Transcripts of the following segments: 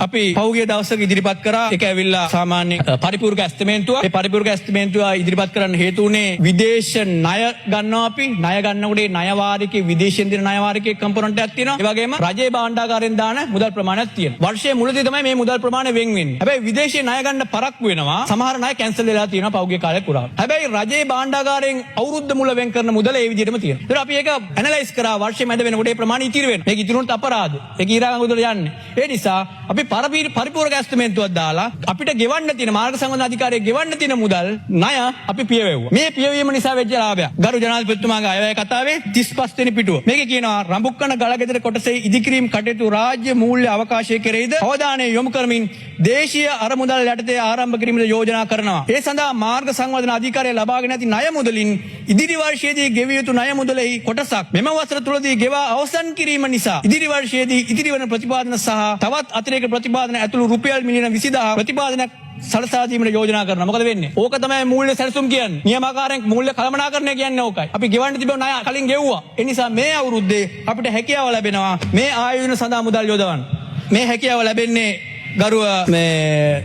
අපි පහුගිය දවසක ඉදිරිපත් කරා. ඒක ඇවිල්ලා සාමාන්‍ය පරිපූර්ණක ඇස්තමේන්තුව. ඒ පරිපූර්ණක ඇස්තමේන්තුව ඉදිරිපත් කරන්න හේතු වුණේ විදේශ ණය ගන්නවා අපි. ණය ගන්නකොට ඒ ණය වාරිකේ විදේශයෙන් දෙන ණය වාරිකේ කම්පොනන්ට් එකක් තියෙනවා. ඒ වගේම රජයේ භාණ්ඩාගාරයෙන් දාන මුදල් ප්‍රමාණයක් තියෙනවා. වර්ෂයේ මුලදී තමයි මේ මුදල් ප්‍රමාණය වෙන් වෙන්නේ. හැබැයි විදේශයේ ණය ගන්න පරක්කු වෙනවා. සමහර ණය කැන්සල් වෙලා තියෙනවා පහුගිය කාලේ පුරා. හැබැයි රජයේ භාණ්ඩාගාරයෙන් අවුරුද්ද මුල වෙන් කරන මුදල ඒ විදිහටම තියෙනවා. ඒතර අපි ඒක ඇනලයිස් කරා වර්ෂයේ මැද වෙනකොට ඒ ප්‍රමාණය ඉතිරි වෙනවා. මේක ඉතිරුනොත් අපරාධ. ඒක ඊළඟ උදේට යන්නේ. ඒ නිසා අපි පරිපූර්ණක ඇස්තමේන්තුවක් දාලා අපිට ගෙවන්න තියෙන මාර්ග සංවර්ධන අධිකාරිය ගෙවන්න තියෙන මුදල් ණය අපි පියවෙව්වා. මේ පියවීම නිසා වෙච්ච ලාභයක්. ගරු ජනාධිපතිතුමාගේ අයවැය කතාවේ 35 වෙනි පිටුව. මේකේ කියනවා රඹුක්කන ගලගෙදර කොටසේ ඉදිකිරීම් කටයුතු රාජ්‍ය මූල්‍ය අවකාශයේ කෙරෙහිද අවධානය යොමු කරමින් දේශීය අරමුදල් යටතේ ආරම්භ කිරීමට යෝජනා කරනවා. ඒ සඳහා මාර්ග සංවර්ධන අධිකාරිය ලබාගෙන ඇති ණය මුදලින් ඉදිරි වර්ෂයේදී ගෙවිය යුතු ණය මුදලෙහි කොටසක් මෙම වසර තුලදී ගෙවා අවසන් කිරීම නිසා ඉදිරි වර්ෂයේදී ඉදිරිවන ප්‍රතිපාදන සහ තවත් අතිරේක ප්‍රතිපාදන ඇතුළු රුපියල් මිලියන 20000 ප්‍රතිපාදනයක් සලසා දීමට යෝජනා කරනවා. මොකද වෙන්නේ? ඕක තමයි මූල්‍ය සැලසුම් කියන්නේ. නියමාකාරයෙන් මූල්‍ය කළමනාකරණය කියන්නේ ඕකයි. අපි ගෙවන්න තිබෙන ණය කලින් ගෙව්වා. ඒ නිසා මේ අවුරුද්දේ අපිට හැකියාව ලැබෙනවා මේ ආයෝජන සඳහා මුදල් යොදවන්න. මේ හැකියාව ලැබෙන්නේ ගරුව මේ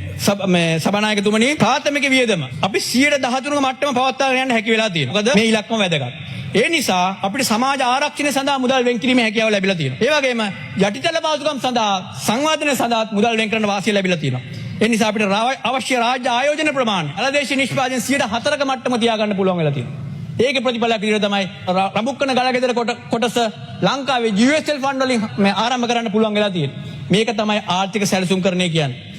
සභානායකතුමනි ප්‍රාථමික වියදම අපි 113ක මට්ටම පවත්වාගෙන යන්න හැකි වෙලා තියෙනවා. මොකද මේ ඉලක්කම වැදගත්. ඒ නිසා අපිට සමාජ ආරක්ෂණය සඳහා මුදල් වෙන් කිරීමේ හැකියාව ලැබිලා තියෙනවා. ඒ වගේම යටිතල පාසුකම් සඳහා සංවර්ධනය සඳහා මුදල් වෙන් කරන්න වාසිය ලැබිලා තියෙනවා. ඒ නිසා අපිට අවශ්‍ය රාජ්‍ය ආයෝජන ප්‍රමාණය අලදේශීය නිෂ්පාදන 104ක මට්ටම තියාගන්න පුළුවන් වෙලා තියෙනවා. ඒකේ ප්‍රතිඵලයක් විදිහට තමයි රඹුක්කන ගලගෙදර කොටස ලංකාවේ GSL ෆන්ඩ් වලින් ආරම්භ කරන්න පුළුවන් වෙලා තියෙන්නේ. මේක තමයි ආර්ථික සැලසුම්කරණය කියන්නේ.